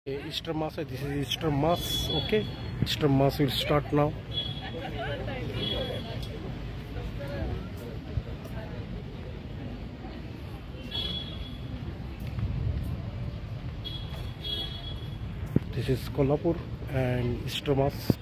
Easter Mass, this is Easter Mass, okay? Easter Mass will start now. This is Kolhapur and Easter Mass.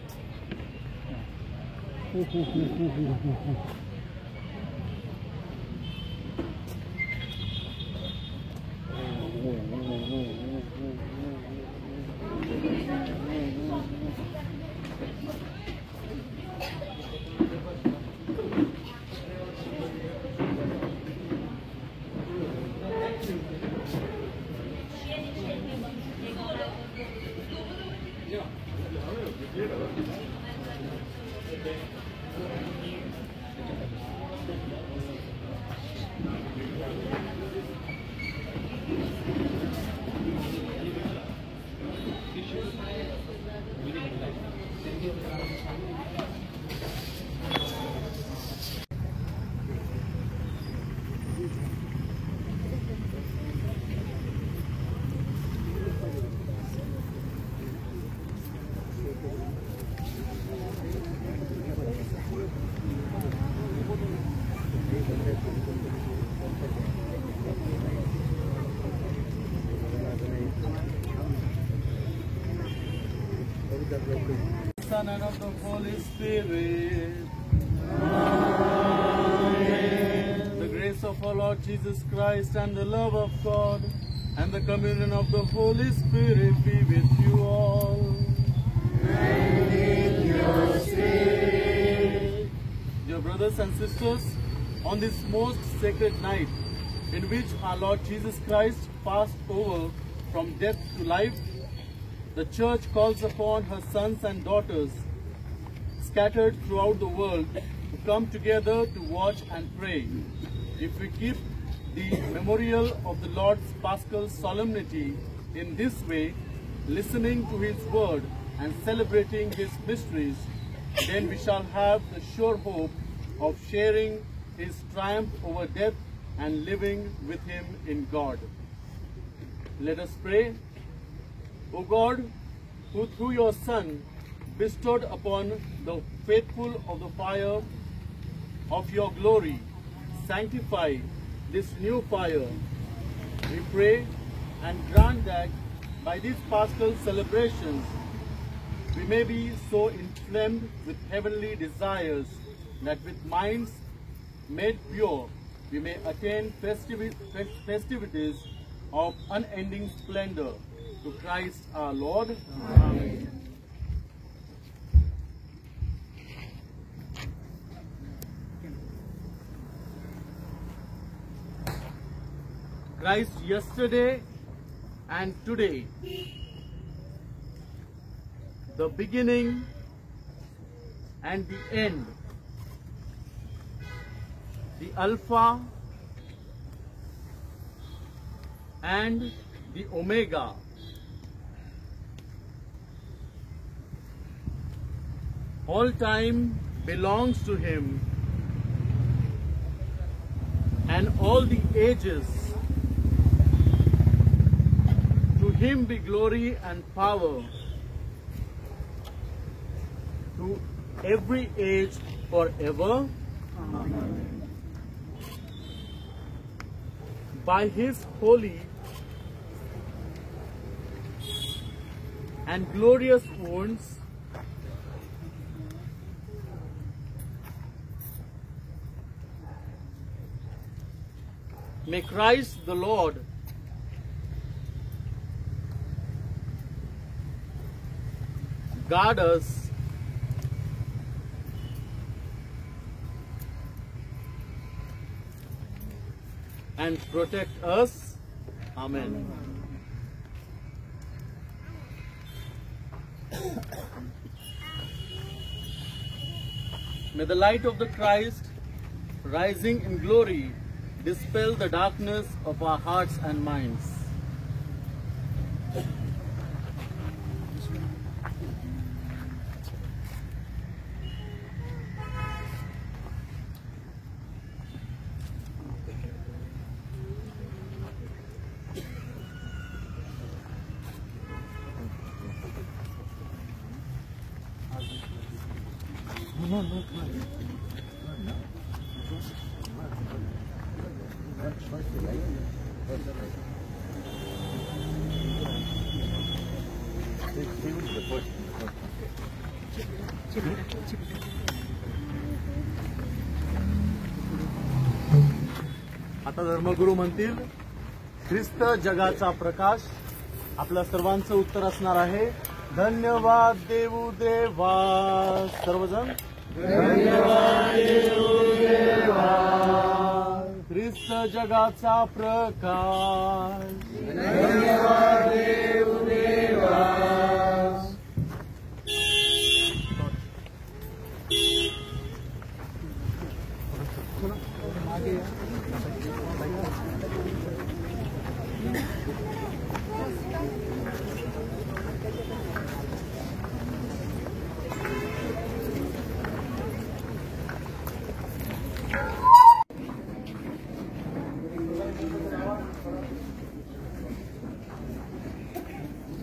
Son and of the Holy Spirit. Amen. The grace of our Lord Jesus Christ and the love of God and the communion of the Holy Spirit be with you all. And with your spirit. Dear brothers and sisters, on this most sacred night in which our Lord Jesus Christ passed over from death to life, the Church calls upon her sons and daughters scattered throughout the world to come together to watch and pray. If we keep the memorial of the Lord's Paschal solemnity in this way, listening to His word and celebrating His mysteries, then we shall have the sure hope of sharing His triumph over death and living with Him in God. Let us pray. O God, who through your Son bestowed upon the faithful of the fire of your glory, sanctify this new fire, we pray, and grant that by these Paschal celebrations we may be so inflamed with heavenly desires that with minds made pure we may attain festivities of unending splendor. To Christ our Lord. Amen. Christ yesterday and today, the beginning and the end, the Alpha and the Omega, all time belongs to Him, and all the ages. To Him be glory and power, to every age forever. Amen. By His holy and glorious wounds, may Christ the Lord guard us and protect us. Amen. May the light of the Christ, rising in glory, dispel the darkness of our hearts and minds. आता धर्मगुरू म्हणतील, ख्रिस्त जगाचा प्रकाश. आपल्या सर्वांचं उत्तर असणार आहे, धन्यवाद देऊ देवा. सर्वजण धन्यवाद देऊ देवा. ख्रिस्त जगाचा प्रकाश. धन्यवाद देऊ देवा.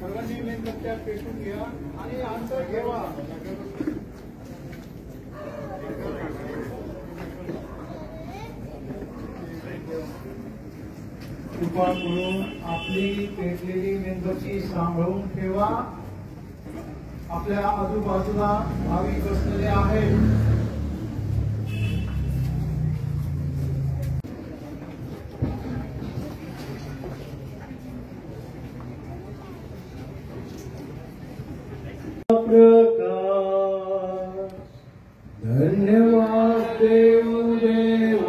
सर्वांनी मेणबत्त्या पेटून घ्या आणि अंतर ठेवा. कृपा करून आपली पेटलेली मेणबत्ती सांभाळून ठेवा. आपल्या आजूबाजूला भाविक बसलेले आहेत. प्रकाश. धन्यवाद देऊ देवास.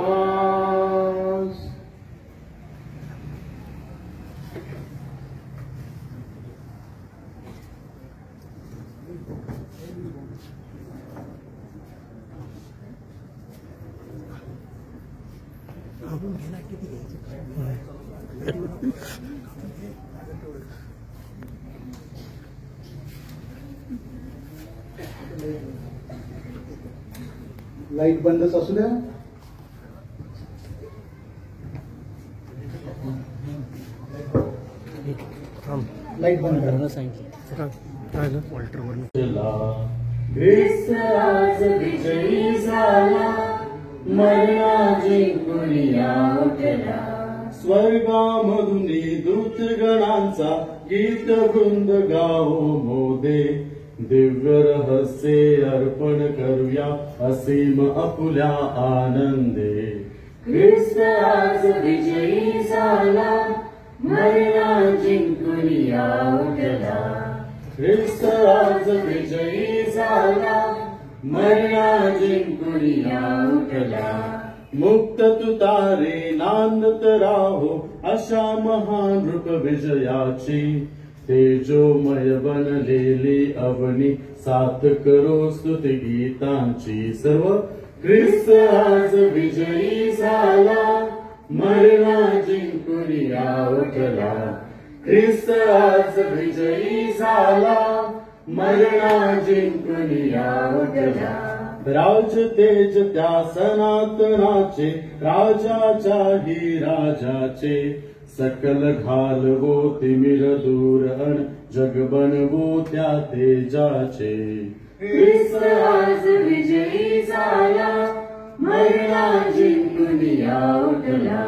लाईट बंदच असू द्या. लाईट बंद करायला सांगितलं. ख्रिस्त आज विजयी झाला, मरणा जिंकून या उठला. स्वर्गामधून दूतगणांचा गीत वृंद गाओ मोदे. दिव्य रहस्य अर्पण करूया असीम आपुल्या आनंदे. ख्रिस्त आज विजयी झाला, मरणा जिंकून या उठला. ख्रिस्त आज विजयी झाला, मरणा जिंकून या उठला. मुक्त तुतारे नांदत राहो अशा महान रूप विजयाची. तेजोमय बनलेली अवनी साथ करो स्तुती गीतांची. सर्व ख्रिस्त आज विजयी झाला, मरणा जिंकून या उठला. ख्रिस्त आज विजयी झाला, मरणा जिंकून या उठला. राज तेज त्या सनातनाचे, राजाच्याही राजाचे. सकल घालवो तिमिर दूर अन जग बनवो त्या तेजाचे. ख्रिस्त आज विजयी झाला, मरणा जिंकून या उठला.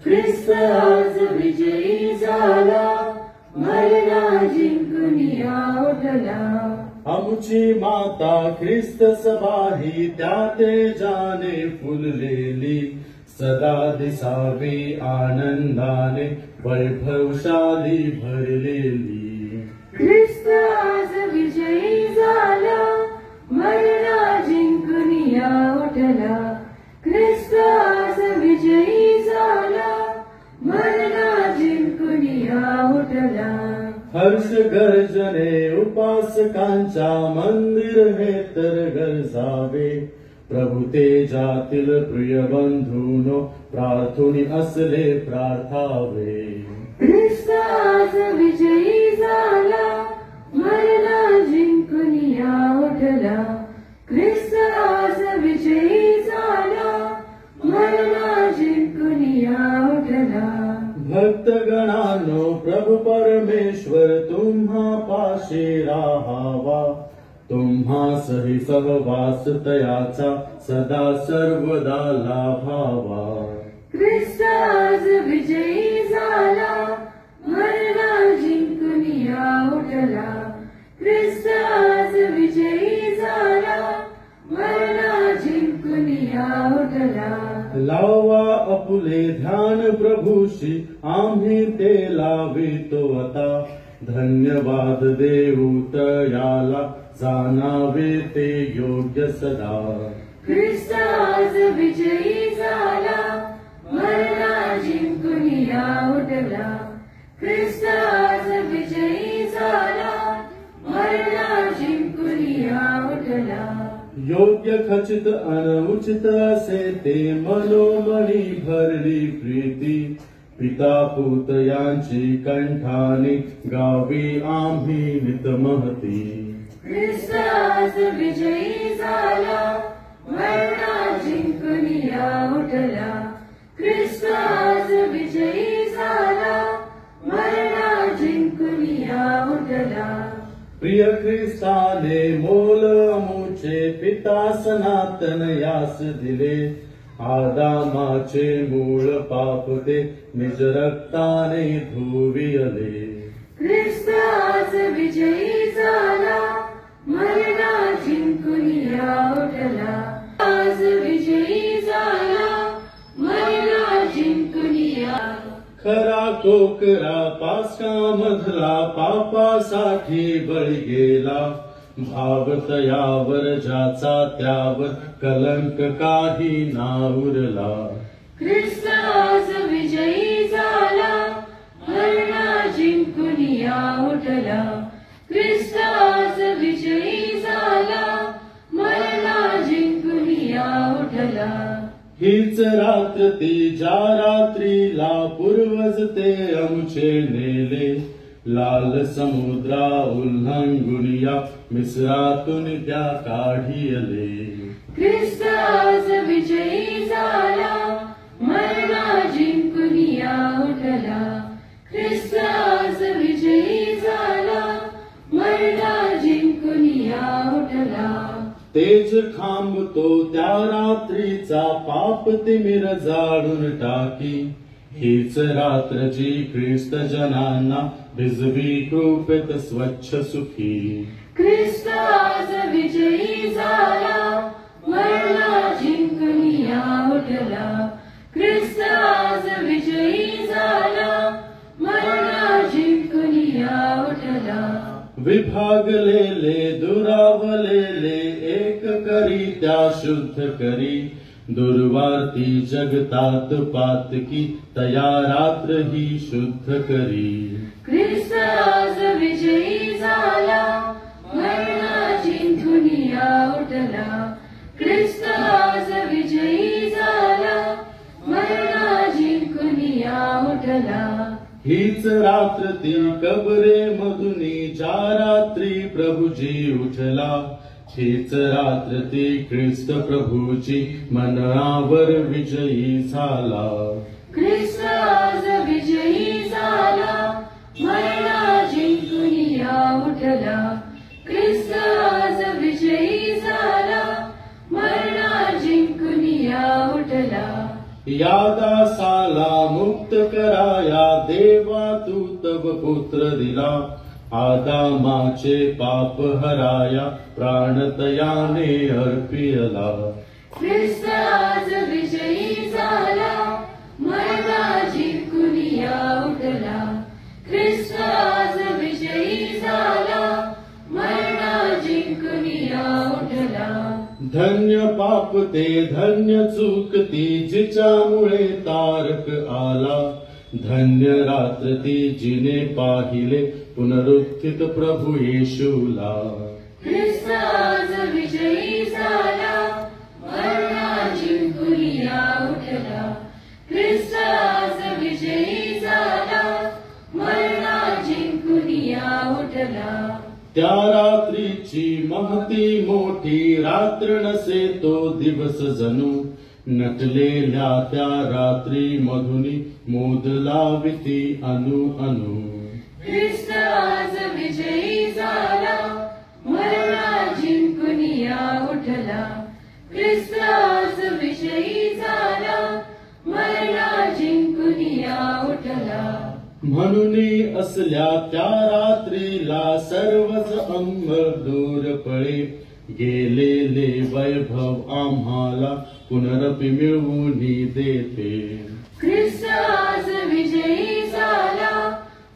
ख्रिस्त आज विजयी झाला, मरणा जिंकून या उठला. आमची माता ख्रिस्त सभा ही त्या तेजाने फुललेली. सदा दिसावी आनंदाने वैभवशाली भरलेली. ख्रिस्त आज विजयी झाला, मरणा जिंकून या उठला. ख्रिस्त आज विजयी झाला, मरणा जिंकून या उठला. हर्ष गर्जने उपासकांच्या, मंदिर हे तर गरजावे. प्रभु तेजातील प्रिय बंधूनो, प्रार्थुनी असले प्रार्थावे. ख्रिस्त आज विजयी झाला, मरणा जिंकून या उठला. ख्रिस्त आज विजयी झाला, मरणा जिंकून या उठला. भक्तगणांनो प्रभु परमेश्वर तुम्हा पाशी राहावा. तुम्हासहि सहवास तयाचा सदा सर्वदा लाभावा. ख्रिस्त आज विजयी झाला, मरण जिंकून या उठला. ख्रिस्त आज विजयी झाला, मरण जिंकून या उठला. लावा आपुले ध्यान प्रभूशी, आम्ही ते लावितो आता. धन्यवाद देऊ तयाला, जाणावे ते योग्य सदा. ख्रिस्त आज विजयी झाला, मरण जिंकून या उठला. ख्रिस्त आज विजयी झाला, मरण जिंकून या उठला. योग्य खचित अनुचित असे ते, मनोमनी भरली प्रीती. पिता पुत यांची कंठाने, गावी आम्ही नितमहती. ख्रिस्त आज विजयी झाला, मरण जिंकून या उठला. ख्रिस्त आज विजयी झाला, मरण जिंकून या उठला. प्रिय ख्रिस्ताने मोल अमुचे, पिता सनातन यास दिले. आदामाचे मूळ पाप ते, निज रक्ताने धुविले. ख्रिस्त आज विजयी झाला, मरण जिंकून या उठला. आज विजयी झाला, मरण जिंकून या. खरा कोकरा पास्कामधला, पापासाठी बळी गेला. भाव तयावर ज्याचा, त्यावर कलंक काही ना उरला. ख्रिस्त आज विजयी झाला, मरण जिंकून या उठला. ख्रिस्त आज विजयी झाला, मरण जिंकून या उठला. हीच रात्र ती ज्या रात्रीला, पूर्वज ते आमचे नेले. लाल समुद्रा उल्लंघून या, मिस्रातून त्या काढिले. ख्रिस्त आज विजयी झाला, मरण जिंकून या उठला. ख्रिस्त आज विजयी झाला, मरण जिंकून या उठला. तेज खांबतो त्या रात्रीचा, पाप तिमिर जाळून टाकी. हीच रात्र जी ख्रिस्त जनांना, भिजवी कृपेत स्वच्छ सुखी. ख्रिस्त आज विजयी झाला, मरण जिंकून या उठला. ख्रिस्त आज विजयी झाला, मरण जिंकून या उठला. विभागलेले दुरावलेले, एक करी त्या शुद्ध करी. दुर्वार्ती जगतात पातकी, तया रात्र ही शुद्ध करी. ख्रिस्त आज विजयी झाला, मरण जिंकून या उठला. ख्रिस्त आज विजयी झाला, मरण जिंकून या उठला. हीच रात्र ती कबरे मधुनी, ज्या रात्री प्रभुजी उठला. हीच रात्र ती ख्रिस्त प्रभूची, मनावर विजयी झाला. ख्रिस्त आज विजयी झाला, मरण जिंकून या उठला. ख्रिस्त आज विजयी झाला, मरण जिंकून या उठला. या दासाला मुक्त कराया, देवा तू तव पुत्र दिला. आदामाचे पाप हराया, प्राण तयाने अर्पिला. ख्रिस्त आज विजयी झाला, मरण जिंकून या उठला. ख्रिस्त आज विजयी झाला, मरण जिंकून या उठला. धन्य पाप ते धन्य चूक ती, जिच्यामुळे तारक आला. धन्य रात्र ती जिने पाहिले, पुनरुत्थित प्रभू येशूला. ख्रिस्त आज विजयी झाला, मरण जिंकून या उठला. ख्रिस्त आज विजयी झाला, मरण जिंकून या उठला. त्या रात्रीची महती मोठी, रात्र नसे तो दिवस जणू. नटलेल्या त्या रात्री मधुनी, मोद लाविती अनु अनु. ख्रिस्त आज विजयी झाला, मरण ख्रिस्त आज विजयी झाला, मरणा जिंकून या उठला. म्हणून असल्या त्या रात्रीला सर्वच अंग दूर पळे, गेलेले वैभव आम्हाला पुनरपि मिळवून देते. ख्रिस्त आज विजयी झाला,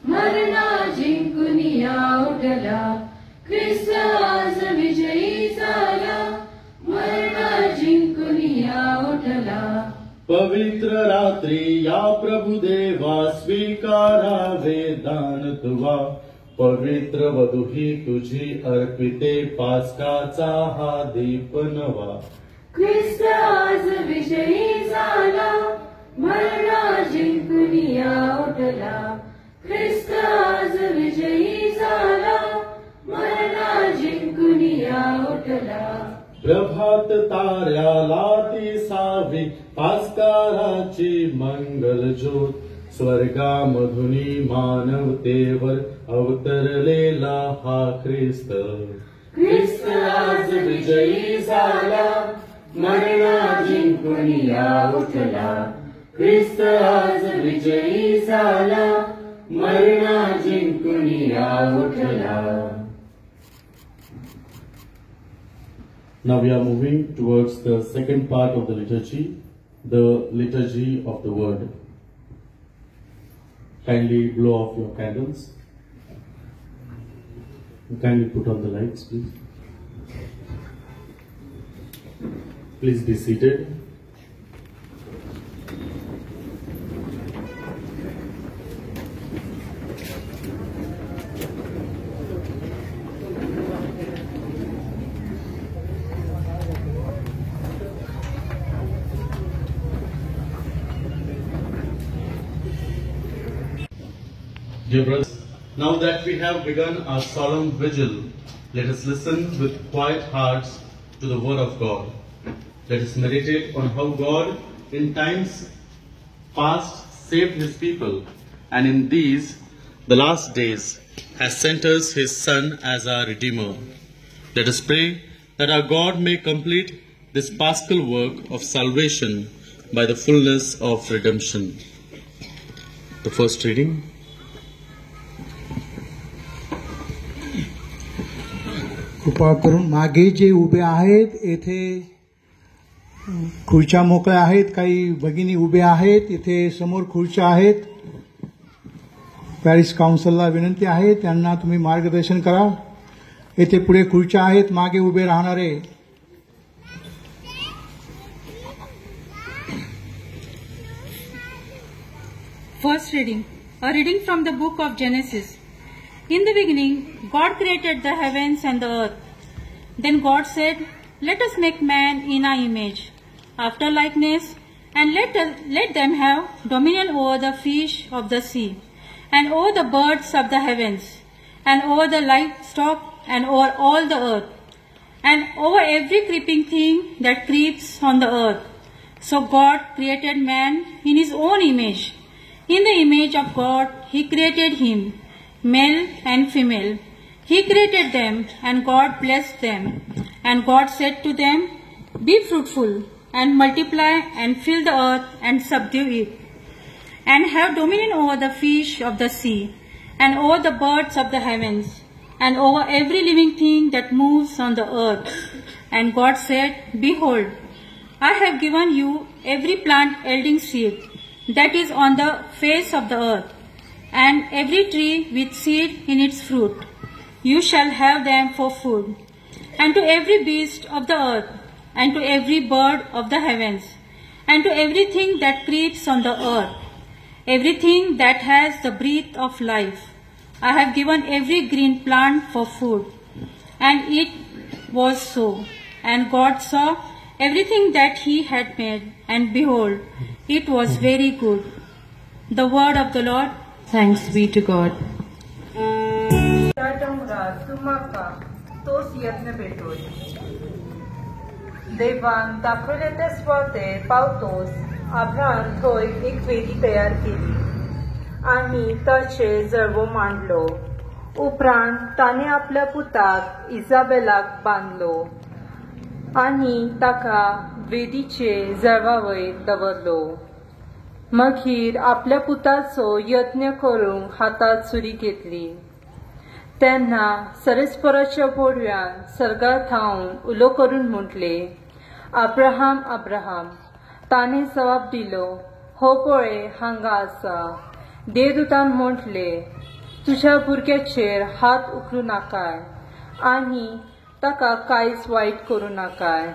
मरणा जिंकून या उठला. ख्रिस्त आज विजयी झाला, मरणा जिंकून या उठला. पवित्र रात्री या प्रभुदेवा स्वीकारावे दान तुवा, पवित्र वधू ही तुझी अर्पिते पास्काचा हा दीप नवा. ख्रिस्त आज विजयी झाला, मरणा जिंकून या उठला. ख्रिस्त आज विजयी झाला, मरणा जिंकून या उठला. प्रभात ताऱ्याला ती सावी पास्काराची मंगल ज्योत, स्वर्गामधुनी मानवतेवर अवतरलेला हा ख्रिस्त. ख्रिस्त आज विजयी झाला, मरणा जिंकून या उठला. ख्रिस्त आज विजयी झाला, मरणा जिंकून या उठला. Now we are moving towards the second part of the liturgy of the word. Kindly blow off your candles. Kindly put on the lights, please. Please be seated. Dear brothers, now that we have begun our solemn vigil, let us listen with quiet hearts to the word of God. Let us meditate on how God in times past saved his people, and in these, the last days, has sent us his Son as our Redeemer. Let us pray that our God may complete this paschal work of salvation by the fullness of redemption. The first reading. कृपा करून मागे जे उभे आहेत, येथे खुर्च्या मोकळ्या आहेत, काही भगिनी उभे आहेत, इथे समोर खुर्च्या आहेत. पॅरिस काउन्सिलला विनंती आहे, त्यांना तुम्ही मार्गदर्शन करा. येथे पुढे खुर्च्या आहेत, मागे उभे राहणारे. First reading. A reading from the book of Genesis. In the beginning, God created the heavens and the earth. Then God said, "Let us make man in our image, after likeness, and let them have dominion over the fish of the sea, and over the birds of the heavens, and over the livestock, and over all the earth, and over every creeping thing that creeps on the earth." So God created man in his own image. In the image of God, he created him. Male and female, he created them, and God blessed them. And God said to them, "Be fruitful, and multiply, and fill the earth, and subdue it, and have dominion over the fish of the sea, and over the birds of the heavens, and over every living thing that moves on the earth." And God said, "Behold, I have given you every plant yielding seed that is on the face of the earth, and every tree with seed in its fruit. You shall have them for food. And to every beast of the earth, and to every bird of the heavens, and to everything that creeps on the earth, everything that has the breath of life, I have given every green plant for food." And it was so. And God saw everything that he had made, and behold, it was very good. The word of the Lord. Thanks be to God. तुमका तोच यत्न भेटोय. देवान दाखवले ते स्वाते पावतोस Abraham थंय एक वेदी तयार केली आनी ताचे जळवो मांडलो. उपरांत ताणे आपल्या पुताक इजाबेलाक बांदलो. आनी ताका वेदीचे जळवावयर दवरलो. मागीर आपल्या पुताचो यत्न करूंक हातांत सुरी घेतली. तेन्ना सरेस्पराच्या बोडव्यान सर्गार थावन उलो करून म्हटले, अब्राहम अब्राहम. ताणें जबाब दिलो, हो पळय हांगा आसा. देवदूतान म्हटले, तुज्या भुरग्याचेर हात उखलू नाकाय आनी ताका कांयच वायट करूं नाकाय,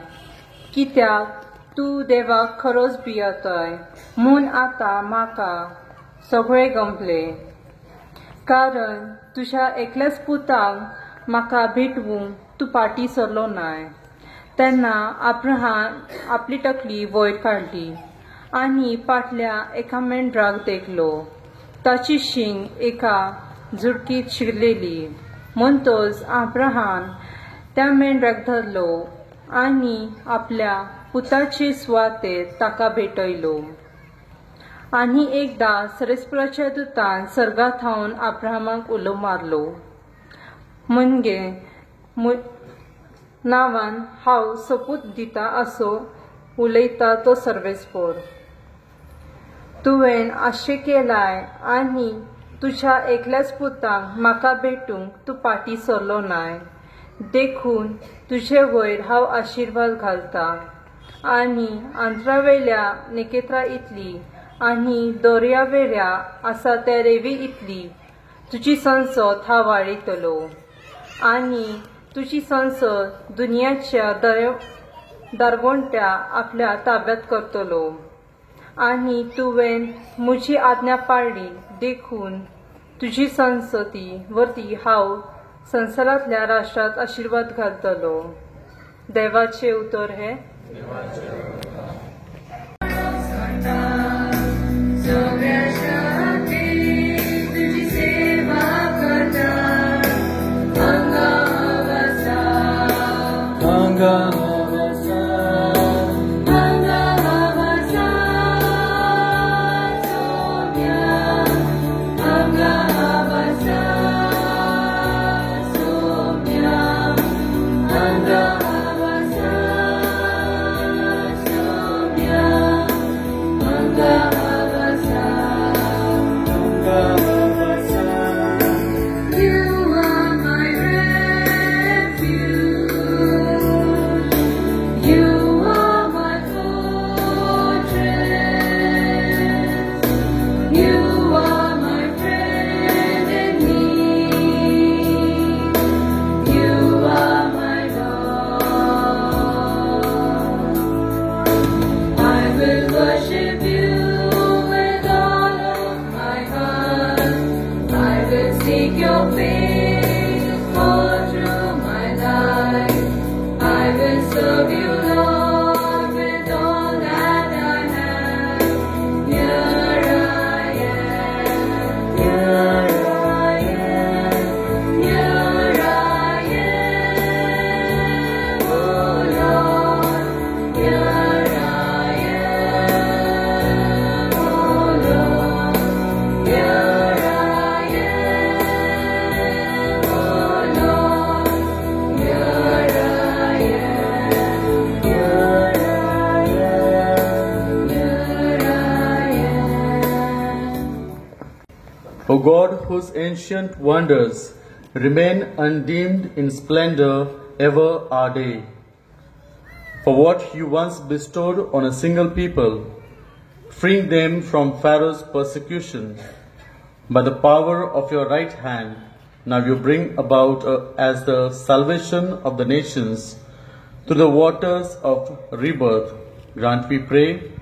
कित्याक तूं देवाक खरोच भियेताय म्हूण आतां म्हाका सगळें गमलें. कारण तुज्या एकल्याच पुताक म्हाका भेटवूंक तूं फाटीं सरलो नाय. तेन्ना अब्राहाम आपली तकली वयर काडली आनी फाटल्या एका मेंढराक देगलो. ताची शींग एका झुडकीत शिरलेली. म्हणटच अब्राहाम त्या मेंढराक धरलो आनी आपल्या पुताचे सुवातेर ताका भेटयलो. आनी एकदां सरेस्पराच्या दुतान सर्गार थावन अब्राहमाक उलो मारलो, म्हणजे नांवान हांव सोपूत दिता असो उलयता तो सर्वेस्पर. तुवें अशें केलाय आनी तुज्या एकल्याच पुताक म्हाका भेटूंक तूं फाटीं सरलो नाय. देखून तुजे वयर हांव आशिर्वाद घालता आनी अंतरावेल्या नखेत्रां इतली आनी दर्यावेल्या आसा त्या रेवी इतली तुजी संसद हांव वाडयतलो. आनी तुजी संसद दुनियाच्या दारवंट्या आपल्या ताब्यांत करतलो. आनी तुवें म्हजी आज्ञा पाळ्ळी देखून तुजी संसदी वरती हांव संवसारांतल्या राष्ट्रांत आशिर्वाद घालतलो. देवाचे उतर हे. O God, whose ancient wonders remain undimmed in splendor ever our day, for what you once bestowed on a single people, freeing them from Pharaoh's persecution, by the power of your right hand, now you bring about as the salvation of the nations through the waters of rebirth. Grant, we pray,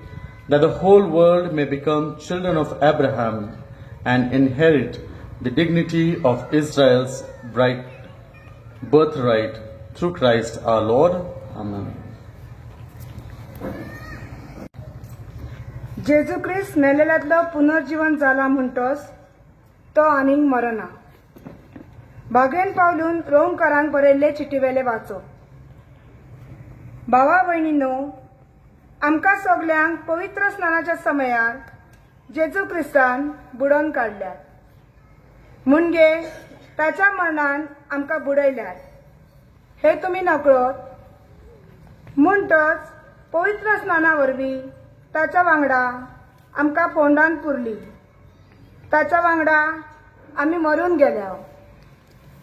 that the whole world may become children of Abraham and inherit the dignity of Israel's bright birthright through Christ our Lord. Amen. जेजू ख्रिस्त मेलेल्यांतलो पुनर्जीवन जाला म्हणटोच तो आनीक मरना. बागेन पावलून रोमकारांक बरयल्ले चिटीवेले वाचो. भावा भयणींनो, आमकां सगल्यांक पवित्र स्नानाच्या समयार जेजू क्रिस्तान बुडोवन काडल्यात. म्हणजे ताच्या मरणान आमकां बुडयल्यात हे तुमी नकळत. म्हणटच पवित्र स्नाना वरवीं ताच्या वांगडा आमकां फोंडान पुरली. ताच्या वांगडा आमी मरून गेल्या.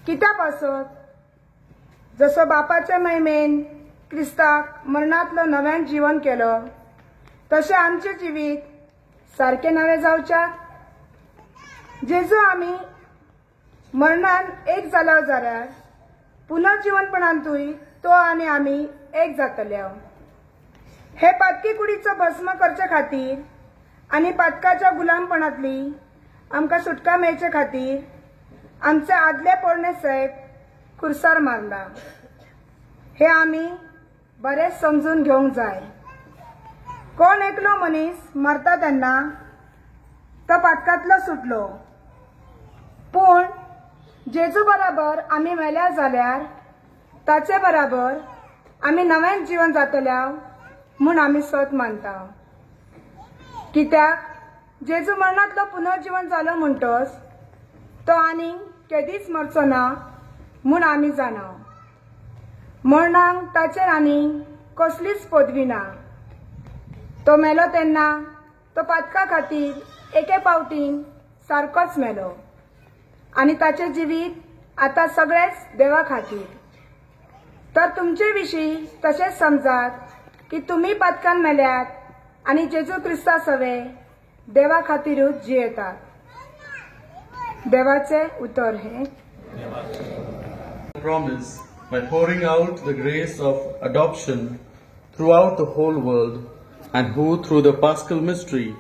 कित्याक आसत? जसो बापाच्या महिमेन क्रिस्ताक मरणांतलो नव्यान जीवन केलं, तशें आमचें जिवीत सारकें नवें जावच्याक. जेजू आमी मरणान एक जालो जाल्यार पुनर्जीवनपणांतूय तो आनी आमी एक जातले. हे पातकी कुडीचो भस्म करचे खातीर आनी पातकाच्या गुलामपणांतली आमकां सुटका मेळचे खातीर आमचे आदले पोरणे सैत खुर्सार मारला. हे आमी बरें समजून घेवंक जाय. कोण एकलो मनीस मरता तेन्ना तो पातकांतलो सुटलो, पूण जेजू बराबर आमी मेल्या जाल्यार ताचे बराबर आमी नवें जीवन जातल्या म्हूण आमी सत मानता. कित्याक जेजू मरणांतलो पुनर्जीवन जालो म्हणटच तो आनीक केदीच मरचो ना म्हूण आमी जाणा. मरणांक ताचेर आनीक कसलीच पदवी ना. तो मेलो तेन्ना तो पातका खातीर एके पावटीन सारकोच मेलो आनी ताचें जिवीत आतां सगळेच देवा खातीर. तर तुमचे विशीं तशेंच समजात की तुमी पातकान मेल्यात आनी जेजू क्रिस्ता सवे देवा खातीरूच जियेतात. देवाचे उतर हे promise by pouring out the grace of adoption throughout the whole world, and who through the Paschal mystery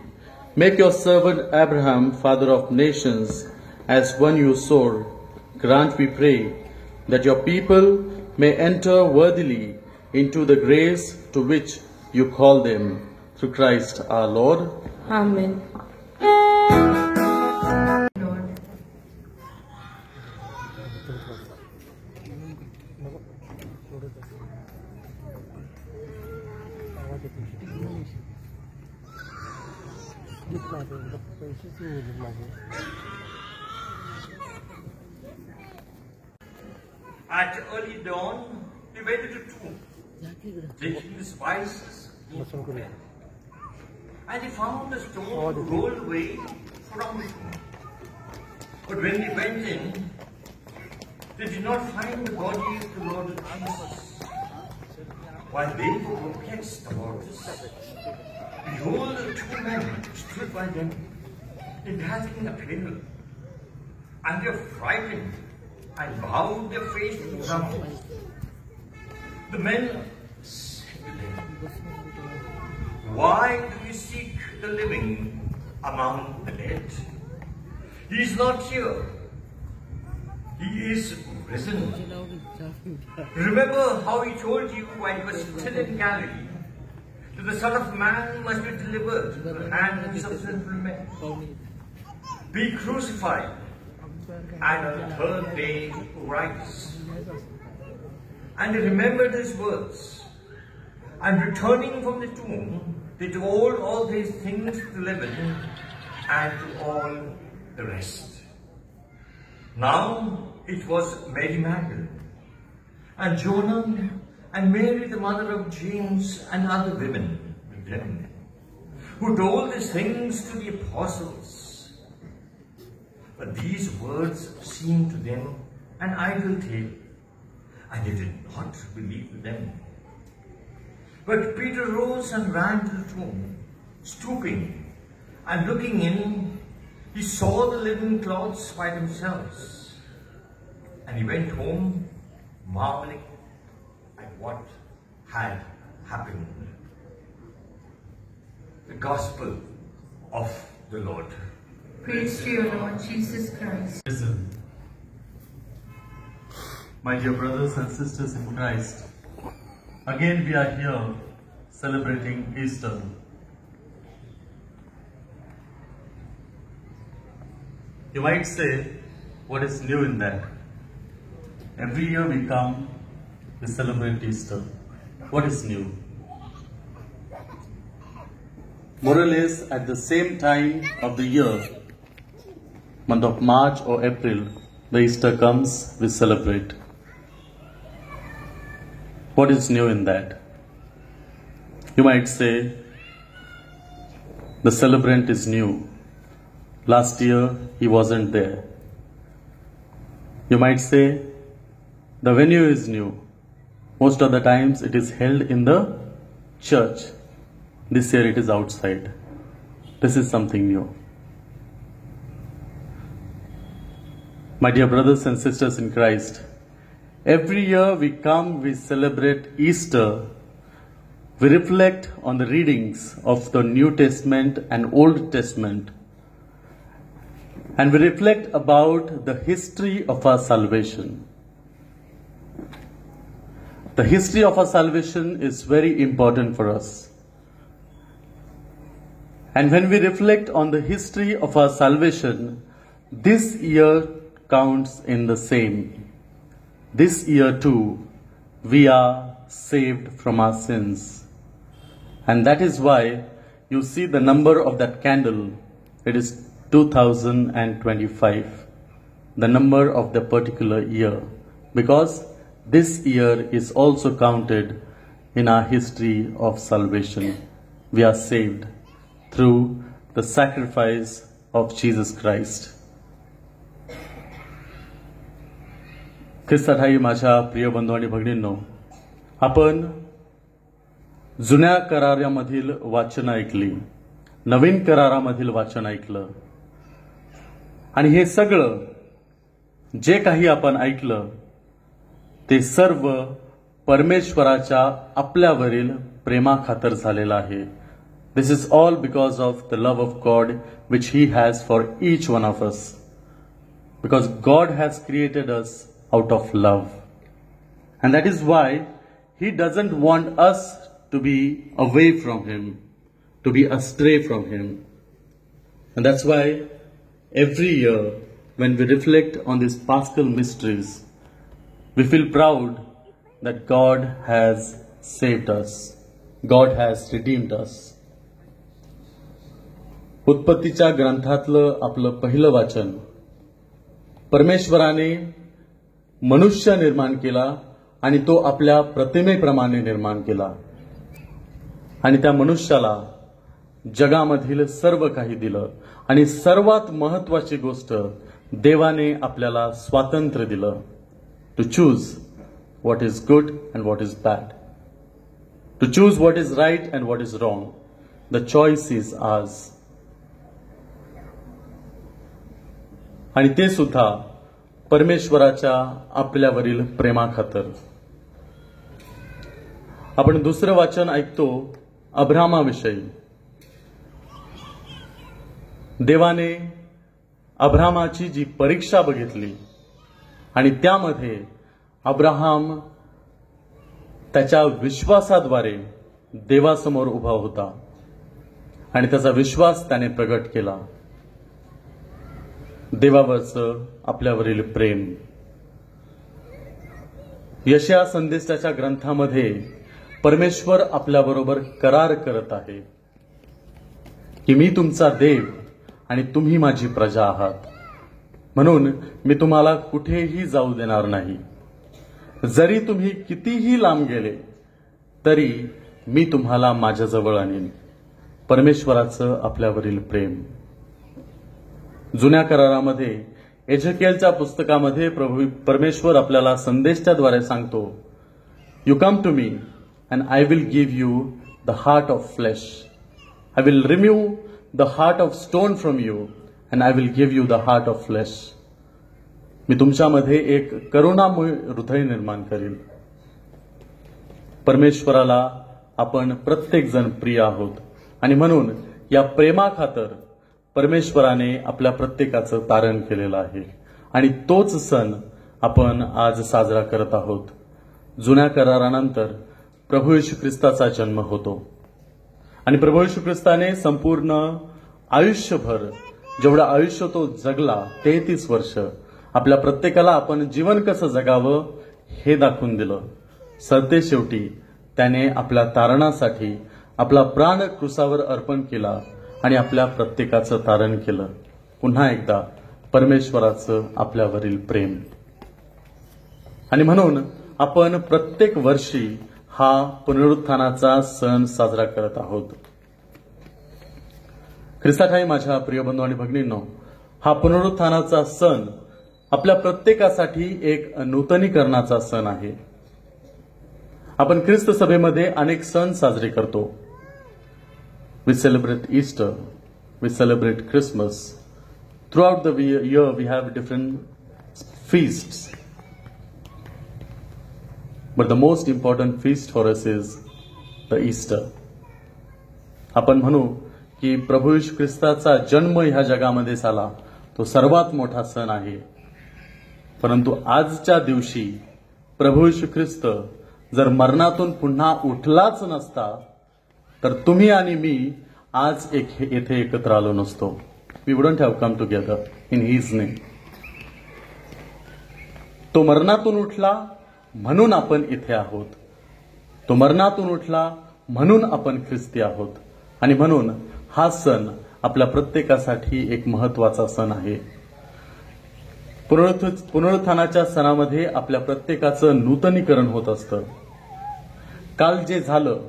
make your servant Abraham father of nations as one you swore, grant, we pray, that your people may enter worthily into the grace to which you call them, through Christ our Lord. Amen. At early dawn, he went to the tomb, taking the spices, and he found the stone rolled away from the tomb. But when he went in, they did not find the body of the Lord Jesus. While they were perplexed about this, behold, the two men stood by them in dazzling apparel, and they were frightened and bowed their face to the ground. The men said to them, "Why do you seek the living among the dead? He is not here. He is risen. Remember how he told you when he was still in Galilee, that the Son of Man must be delivered to the hands of sinful men, be crucified, and on the third day rise." And they remembered his words, and returning from the tomb, they told all these things to the 11 and to all the rest. Now it was Mary Magdalene, and Jonah, and Mary the mother of James, and other women with them, who told these things to the apostles. But these words seemed to them an idle tale, and they did not believe them. But Peter rose and ran to the tomb. Stooping and looking in, he saw the linen cloths by themselves, and he went home marveling at what had happened. The Gospel of the Lord. Praise to you, Lord Jesus Christ. Listen, my dear brothers and sisters in Christ, again we are here celebrating Easter. You might say, what is new in that? Every year we come, we celebrate Easter. What is new? More or less at the same time of the year, month of March or April, the Easter comes, we celebrate. What is new in that? You might say, the celebrant is new. Last year he wasn't there. You might say, the venue is new. Most of the times it is held in the church. This year it is outside. This is something new. My dear brothers and sisters in Christ, every year we come, we celebrate Easter. We reflect on the readings of the New Testament and Old Testament. And we reflect about the history of our salvation. The history of our salvation is very important for us. And when we reflect on the history of our salvation, this year counts in the same. This year too, we are saved from our sins. And that is why you see the number of that candle. It is 2025, the number of the particular year, because this year is also counted in our history of salvation. We are saved through the sacrifice of Jesus Christ. ख्रिस्ताठाई माझ्या प्रिय बंधू आणि भगिनींनो, आपण जुन्या करारामधील वाचन ऐकली, नवीन करारामधील वाचन ऐकलं, आणि हे सगळं जे काही आपण ऐकलं ते सर्व परमेश्वराच्या आपल्यावरील प्रेमाखातर झालेलं आहे. This is all because of the love of God which He has for each one of us. Because God has created us out of love. And that is why He doesn't want us to be away from Him, to be astray from Him. And that's why every year when we reflect on these Paschal mysteries, we feel proud that God has saved us. God has redeemed us. उत्पत्तीच्या ग्रंथातलं आपलं पहिलं वाचन, परमेश्वराने मनुष्य निर्माण केला आणि तो आपल्या प्रतिमेप्रमाणे निर्माण केला, आणि त्या मनुष्याला जगामधील सर्व काही दिलं, आणि सर्वात महत्वाची गोष्ट, देवाने आपल्याला स्वातंत्र्य दिलं. To choose what is good and what is bad. To choose what is right and what is wrong. The choice is ours. आणि ते सुद्धा परमेश्वराच्या आपल्यावरील प्रेमाखातर. आपण दुसरं वाचन ऐकतो अब्रामाविषयी. देवाने अब्रामाची जी परीक्षा बघितली आणि त्यामध्ये अब्राहम त्याच्या विश्वासाद्वारे देवासमोर उभा होता आणि त्याचा विश्वास त्याने प्रगट केला. देवावरचं आपल्यावरील प्रेम. यशया संदेशाच्या ग्रंथामध्ये परमेश्वर आपल्याबरोबर करार करत आहे की मी तुमचा देव आणि तुम्ही माझी प्रजा आहात, म्हणून मी तुम्हाला कुठेही जाऊ देणार नाही. जरी तुम्ही कितीही लांब गेले तरी मी तुम्हाला माझ्याजवळ आणीन. परमेश्वराचं आपल्यावरील प्रेम. जुन्या करारामध्ये एझेकियलच्या पुस्तकामध्ये परमेश्वर आपल्याला संदेशाद्वारे सांगतो, you come to me and I will give you the heart of flesh. I will remove the heart of stone from you and I will give you the heart of flesh. मी तुमच्यामध्ये एक करुणामय हृदय निर्माण करीन. परमेश्वराला आपण प्रत्येक जण प्रिय आहोत, आणि म्हणून या प्रेमाखातर परमेश्वराने आपल्या प्रत्येकाचं तारण केलेलं आहे, आणि तोच सण आपण आज साजरा करत आहोत. जुन्या करारानंतर प्रभू येशू ख्रिस्ताचा जन्म होतो, आणि प्रभू येशू ख्रिस्ताने संपूर्ण आयुष्यभर जेवढं आयुष्य तो जगला, 33 वर्ष, आपल्या प्रत्येकाला आपण जीवन कसं जगावं हे दाखवून दिलं. सरतेशेवटी त्याने आपल्या तारणासाठी आपला प्राण क्रूसावर अर्पण केला आणि आपल्या प्रत्येकाचं तारण केलं. पुन्हा एकदा परमेश्वराचं आपल्यावरील प्रेम. आणि म्हणून आपण प्रत्येक वर्षी हा पुनरुत्थानाचा सण साजरा करत आहोत. ख्रिस्ताठाई माझ्या प्रिय बंधू आणि भगिनींनो, हा पुनरुत्थानाचा सण आपल्या प्रत्येकासाठी एक नूतनीकरणाचा सण आहे. आपण ख्रिस्त सभेमध्ये अनेक सण साजरे करतो. We celebrate Easter, we celebrate Christmas. Throughout the year we have different feasts. But the most important feast for us is the Easter. आपण म्हणू की प्रभू येशू ख्रिस्ताचा जन्म ह्या जगामध्ये झाला तो सर्वात मोठा सण आहे. परंतु आजच्या दिवशी प्रभू येशू ख्रिस्त जर मरणातून पुन्हा उठलाच नसता तर तुम्ही आणि मी आज येथे एकत्र आलो नसतो. We wouldn't have come together in his name. तो मरणातून उठला म्हणून आपण इथे आहोत. तो मरणातून उठला म्हणून आपण ख्रिस्ती आहोत. आणि म्हणून हा सण आपल्या प्रत्येकासाठी एक महत्वाचा सण आहे. पुनरुत्थानाच्या सणामध्ये आपल्या प्रत्येकाचं नूतनीकरण होत असतं. काल जे झालं,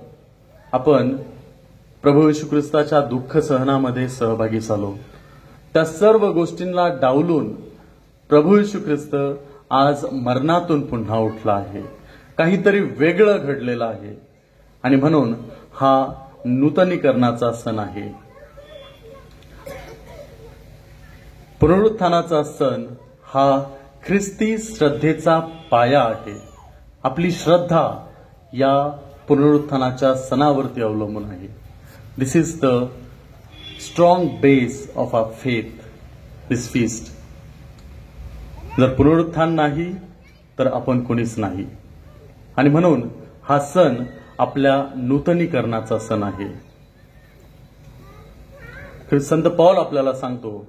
आपण प्रभू येशू ख्रिस्ताच्या दुःख सहनामध्ये सहभागी झालो. त्या सर्व गोष्टींना डावलून प्रभू येशू ख्रिस्त आज मरणातून पुन्हा उठला आहे. काहीतरी वेगळं घडलेलं आहे आणि म्हणून हा नूतनीकरणाचा सण आहे. पुनरुत्थानाचा सण हा ख्रिस्ती श्रद्धेचा पाया आहे. आपली श्रद्धा या पुनरुत्थानाच्या सणावरती अवलंबून आहे. This is the strong base of our faith, this feast. जर पुनरुत्थान नाही तर आपण कोणीच नाही. आणि म्हणून हा सण आपल्या नूतनीकरणाचा सण आहे. संत पौल आपल्याला सांगतो,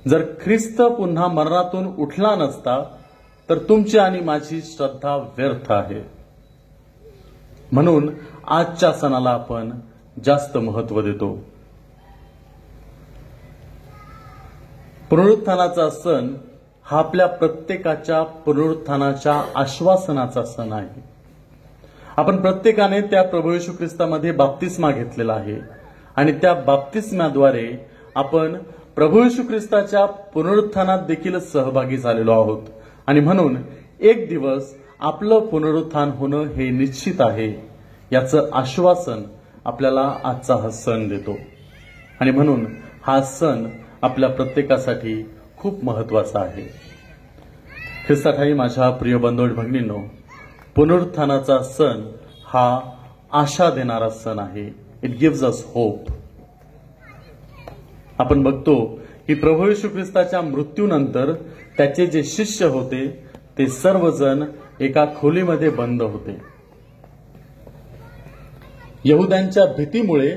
जर ख्रिस्त पुन्हा मरणातून उठला नसता तर तुमची आणि माझी श्रद्धा व्यर्थ आहे. म्हणून आजच्या सणाला आपण जास्त महत्व देतो. पुनरुत्थानाचा सण हा आपल्या प्रत्येकाच्या पुनरुत्थानाच्या आश्वासनाचा सण आहे. आपण प्रत्येकाने त्या प्रभू येशू ख्रिस्तामध्ये बाप्तिस्मा घेतलेला आहे आणि त्या बाप्तिस्म्याद्वारे आपण प्रभू येशू ख्रिस्ताच्या पुनरुत्थानात देखील सहभागी झालेलो आहोत. आणि म्हणून एक दिवस आपलं पुनरुत्थान होणं हे निश्चित आहे याचं आश्वासन आपल्याला आजचा हा सण देतो. आणि म्हणून हा सण आपल्या प्रत्येकासाठी खूप महत्वाचा आहे. ख्रिस्ताठाई माझ्या प्रिय बंधू आणि भगिनींनो, पुनरुत्थानाचा सण हा आशा देणारा सण आहे. It gives us hope. आपण बघतो की प्रभू येशू ख्रिस्ताच्या मृत्यूनंतर त्याचे जे शिष्य होते ते सर्वजण एका खोलीमध्ये बंद होते. यहुद्यांच्या भीतीमुळे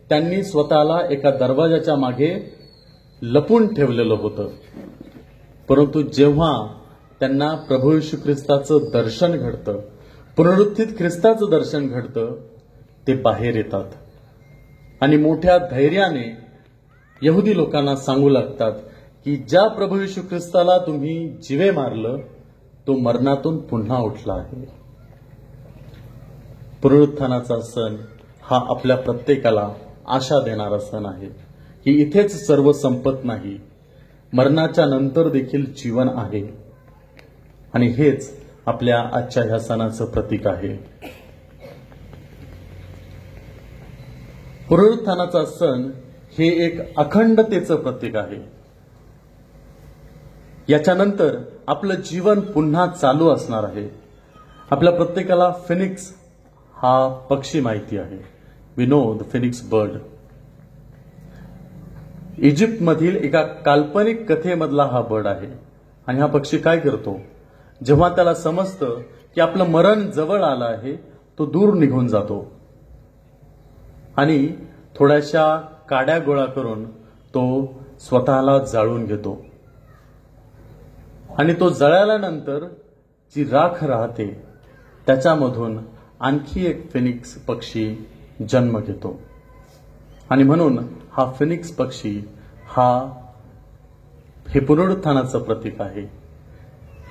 त्यांनी स्वतःला एका दरवाजाच्या मागे लपून ठेवलेलं होतं. परंतु जेव्हा त्यांना प्रभू येशू ख्रिस्ताचं दर्शन घडतं, पुनरुत्थित ख्रिस्ताचं दर्शन घडतं, ते बाहेर येतात आणि मोठ्या धैर्याने यहुदी लोकांना सांगू लागतात की ज्या प्रभू येशू ख्रिस्ताला तुम्ही जिवे मारलं तो मरणातून पुन्हा उठला आहे. पुनरुत्थानाचा सण हा आपल्या प्रत्येकाला आशा देणारा सण आहे की इथेच सर्व संपत नाही, मरणाच्या नंतर देखील जीवन आहे. आणि हेच आपल्या आजच्या ह्या सणाचं प्रतीक आहे. पुनरुत्थानाचा सण हे एक अखंडतेचं प्रतीक आहे. याच्यानंतर आपलं जीवन पुन्हा चालू असणार आहे. आपल्या प्रत्येकाला फिनिक्स हा पक्षी माहिती आहे. We know the phoenix bird. इजिप्तमधील एका काल्पनिक कथेमधला हा बर्ड आहे. आणि हा पक्षी काय करतो, जेव्हा त्याला समजतं की आपलं मरण जवळ आलं आहे तो दूर निघून जातो आणि थोड्याशा काड्या गोळा करून तो स्वतःला जाळून घेतो. आणि तो जळाल्यानंतर जी राख राहते त्याच्यामधून आणखी एक फिनिक्स पक्षी जन्म घेतो. आणि म्हणून हा फिनिक्स पक्षी हे पुनरुत्थानाचं प्रतीक आहे.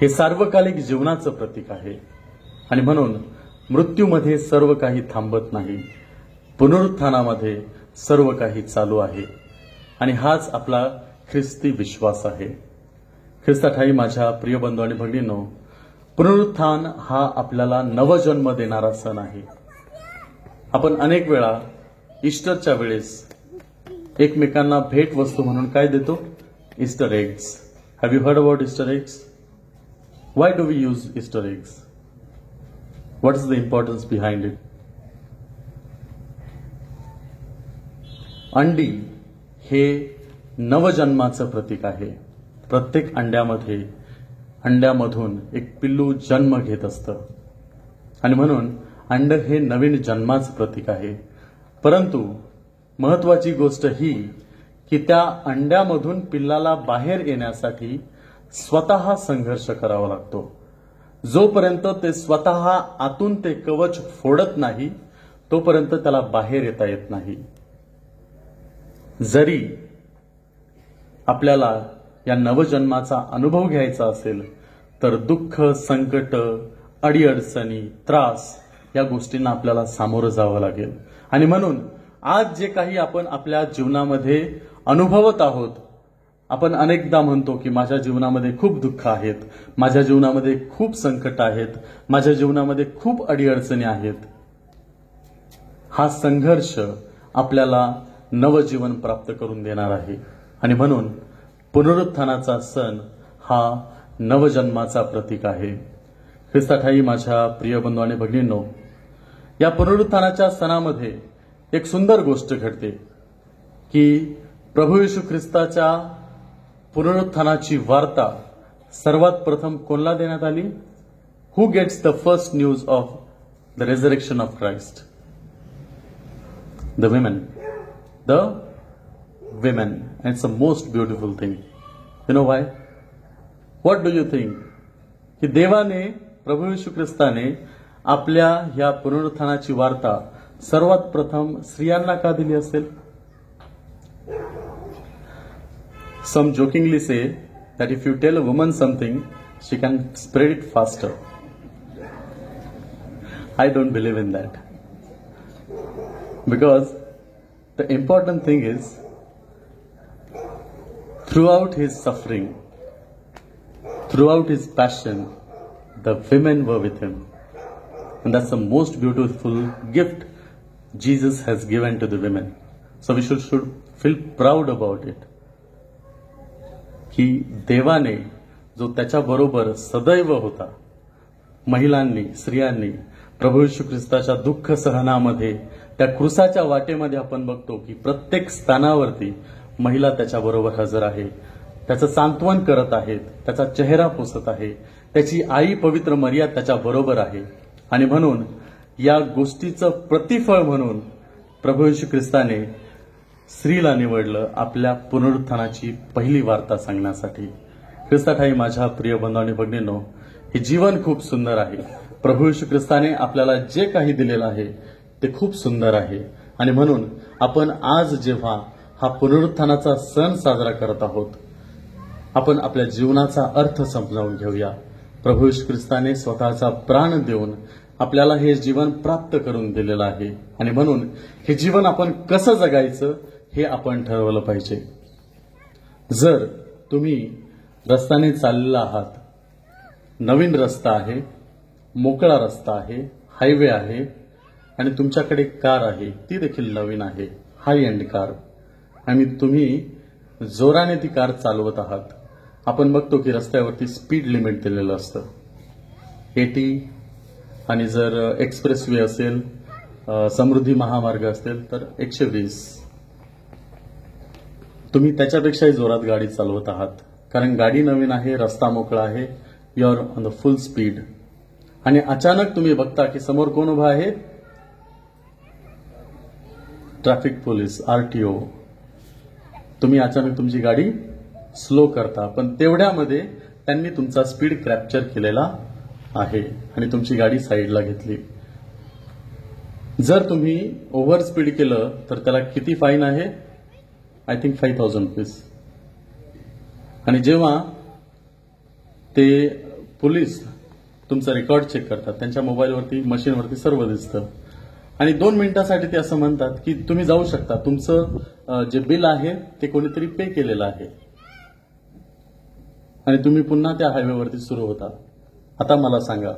हे सार्वकालिक जीवनाचं प्रतीक आहे. आणि म्हणून मृत्यूमध्ये सर्व काही थांबत नाही, पुनरुत्थानामध्ये सर्व काही चालू आहे. आणि हाच आपला ख्रिस्ती विश्वास आहे. ख्रिस्ताठाई माझ्या प्रिय बंधू आणि भगिनींनो, पुनरुत्थान हा आपल्याला नवजन्म देणारा सण आहे. आपण अनेक वेळा ईस्टरच्या वेळेस एकमेकांना भेट वस्तू म्हणून काय देतो? Easter eggs. Have you heard about Easter eggs? Why do we use Easter eggs? What is the importance behind it? अंडी हे नवजन्माचं प्रतीक आहे. प्रत्येक अंड्यामधून एक पिल्लू जन्म घेत असतं आणि म्हणून अंड हे नवीन जन्माचं प्रतीक आहे. परंतु महत्वाची गोष्ट ही की त्या अंड्यामधून पिल्लाला बाहेर येण्यासाठी स्वतः संघर्ष करावा लागतो. जोपर्यंत ते स्वतः आतून ते कवच फोडत नाही तोपर्यंत त्याला बाहेर येता येत नाही. जरी आपल्याला या नवजन्माचा अनुभव घ्यायचा असेल तर दुःख, संकट, अडीअडचणी, त्रास या गोष्टींना आपल्याला सामोरं जावं लागेल. आणि म्हणून आज जे काही आपण आपल्या जीवनामध्ये अनुभवत आहोत, आपण अनेकदा म्हणतो की माझ्या जीवनामध्ये खूप दुःख आहेत, माझ्या जीवनामध्ये खूप संकट आहेत, माझ्या जीवनामध्ये खूप अडीअडचणी आहेत. हा संघर्ष आपल्याला नवजीवन प्राप्त करून देणार आहे. आणि म्हणून पुनरुत्थानाचा सण हा नवजन्माचा प्रतीक आहे. ख्रिस्ताठाई माझ्या प्रिय बंधू आणि भगिनींनो, या पुनरुत्थानाच्या सणामध्ये एक सुंदर गोष्ट घडते की प्रभू येशू ख्रिस्ताच्या पुनरुत्थानाची वार्ता सर्वात प्रथम कोणाला देण्यात आली? Who gets the first news of the resurrection of Christ? The women. And it's a most beautiful thing. You know why? What do you think? की देवाने, प्रभू येशू ख्रिस्ताने आपल्या ह्या पुनरुत्थानाची वार्ता सर्वात प्रथम स्त्रियांना का दिली असेल? Some jokingly say that if you tell a woman something, she can spread it faster. I don't believe in that. Because the important thing is, throughout his suffering, throughout his passion, the women were with him. And that's the most beautiful gift Jesus has given to the women. So we should feel proud about it. की देवाने जो त्याच्याबरोबर सदैव होता, महिलांनी, स्त्रियांनी प्रभू येशू ख्रिस्ताच्या दुःख सहनामध्ये, त्या क्रूसाच्या वाटेमध्ये आपण बघतो की प्रत्येक स्थानावरती महिला त्याच्याबरोबर हजर आहे, त्याचं सांत्वन करत आहेत, त्याचा चेहरा पुसत आहे, त्याची आई पवित्र मरिया त्याच्याबरोबर आहे. आणि म्हणून या गोष्टीचं प्रतिफळ म्हणून प्रभू येशू ख्रिस्ताने स्त्रीला निवडलं आपल्या पुनरुत्थानाची पहिली वार्ता सांगण्यासाठी. ख्रिस्ताठाई माझ्या प्रिय बंधू आणि भगिनींनो, हे जीवन खूप सुंदर आहे. प्रभू येशू ख्रिस्ताने आपल्याला जे काही दिलेलं आहे ते खूप सुंदर आहे. आणि म्हणून आपण आज जेव्हा हा पुनरुत्थानाचा सण साजरा करत आहोत, आपण आपल्या जीवनाचा अर्थ समजावून घेऊया. प्रभू येशू ख्रिस्ताने स्वतःचा प्राण देऊन आपल्याला हे जीवन प्राप्त करून दिलेलं आहे. आणि म्हणून हे जीवन आपण कसं जगायचं हे आपण ठरवलं पाहिजे. जर तुम्ही रस्त्याने चाललेला आहात, नवीन रस्ता आहे, मोकळा रस्ता आहे, हायवे आहे आणि तुमच्याकडे कार आहे, ती देखील नवीन आहे, हाय एंड कार, आणि तुम्ही जोराने ती कार चालवत आहात, आपण बघतो की रस्त्यावरती स्पीड लिमिट दिलेलं असतं 80, आणि जर एक्सप्रेस वे असेल, समृद्धी महामार्ग असेल तर 120. तुम्ही त्याच्यापेक्षाही जोरात गाडी चालवत आहात, कारण गाडी नवीन आहे, रस्ता मोकळा आहे, you are on the full speed. आणि अचानक तुम्ही बघता की समोर कोण उभा आहे? Traffic police, RTO. तुम्ही अचानक तुमची गाडी स्लो करता, पण तेवढ्यामध्ये त्यांनी तुमचा स्पीड कॅप्चर केलेला आहे आणि तुमची गाडी साईडला घेतली. जर तुम्ही ओव्हर स्पीड केलं तर त्याला किती फाईन आहे? I think 5,000 rupees. आणि जेव्हा ते पोलीस तुमचं रेकॉर्ड चेक करतात, त्यांच्या मोबाईलवरती मशीनवरती सर्व दिसतं आणि 2 मिनिटासाठी ते असं म्हणतात की तुम्ही जाऊ शकता, तुमचं जे बिल आहे ते कोणीतरी पे केलेलं आहे आणि तुम्ही पुन्हा त्या हायवेवरती सुरू होता. आता मला सांगा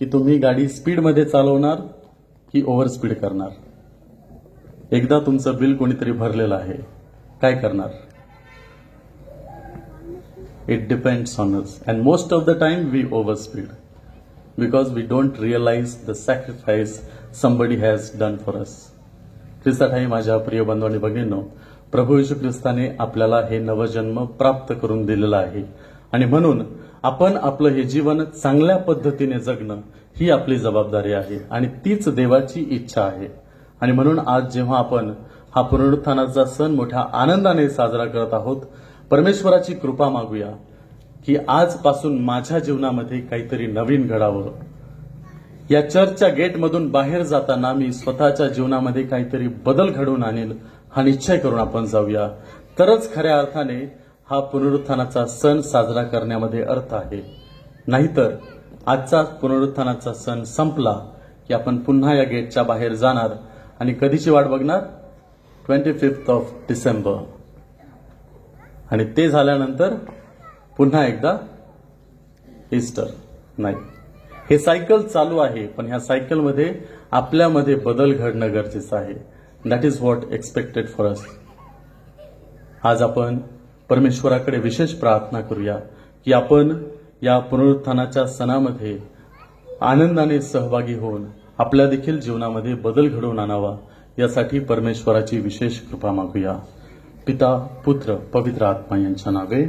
की तुम्ही गाडी स्पीडमध्ये चालवणार की ओव्हर स्पीड करणार? एकदा तुमचं बिल कोणीतरी भरलेलं आहे, काय करणार? It depends on us, and most of the time we overspeed because we don't realize the sacrifice somebody has done for us. ख्रिस्ताठाई माझ्या प्रिय बंधू आणि भगिनींनो, प्रभू येशू ख्रिस्ताने आपल्याला हे नवजन्म प्राप्त करून दिलेलं आहे आणि म्हणून आपण आपलं हे जीवन चांगल्या पद्धतीने जगणं ही आपली जबाबदारी आहे आणि तीच देवाची इच्छा आहे. आणि म्हणून आज जेव्हा आपण हा पुनरुत्थानाचा सण मोठ्या आनंदाने साजरा करत आहोत, परमेश्वराची कृपा मागूया की आजपासून माझ्या जीवनामध्ये काहीतरी नवीन घडावं. या चर्चच्या गेटमधून बाहेर जाताना मी स्वतःच्या जीवनामध्ये काहीतरी बदल घडवून आणेल हा निश्चय करून आपण जाऊया. तरच खऱ्या अर्थाने हा पुनरुत्थानाचा सण साजरा करण्यामध्ये अर्थ आहे. नाहीतर आजचा पुनरुत्थानाचा सण संपला की आपण पुन्हा या गेटच्या बाहेर जाणार आणि कधीची वाट बघणार? 25 डिसेंबर. आणि ते झाल्यानंतर पुन्हा एकदा ईस्टर. नाही, हे सायकल चालू आहे, पण ह्या सायकलमध्ये आपल्यामध्ये बदल घडणं गरजेचं आहे. That is what expected for us. आज आपण परमेश्वराकडे विशेष प्रार्थना करूया की आपण या पुनरुत्थानाच्या सणामध्ये आनंदाने सहभागी होऊन आपल्या देखील जीवनामध्ये बदल घडवून आणावा, यासाठी परमेश्वराची विशेष कृपा मागूया. पिता, पुत्र, पवित्र आत्मा यांच्या नावे.